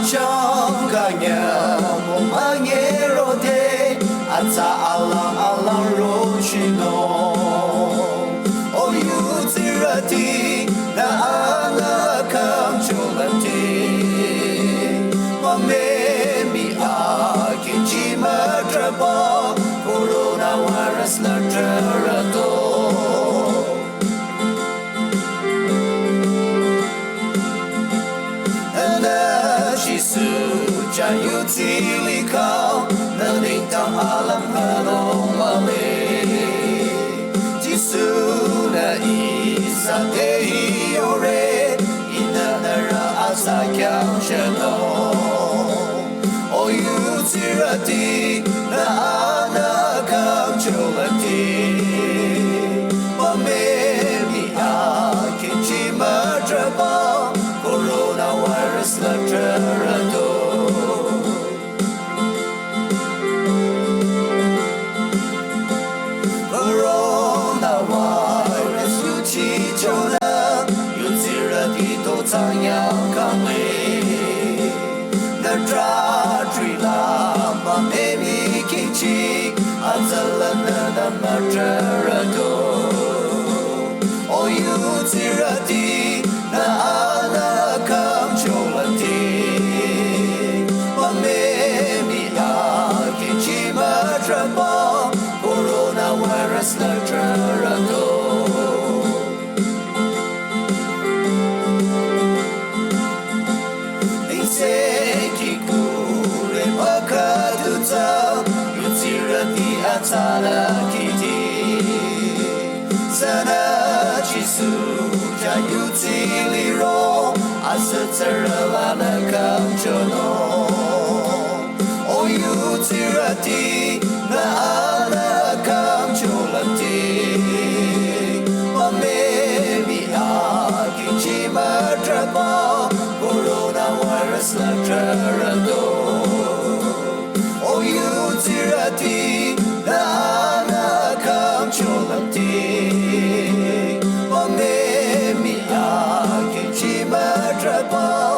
chonganya momangerote ata alang rochino o yutirati na ala kam cholati mamemi akinchi matrabo coronavirus la trarato Jayutilikau nalintang alam halong mali Jisuna isa tehiore inanara asa kyang shano O yutirati na anakang cholati Mamemi akinchi matraba coronavirus la trarato O yutirati na anakam cholati Mamemi akinchi matraba coronavirus la trarato Inseki kure makatuta yutirati atala kiti Sana chisu jayutiliro asatara na kamchono O yutirati na ala kamcholati Mamemi akinchi matraba coronavirus la trarato O yutirati na ala kamcholati Mamemi akinchi matraba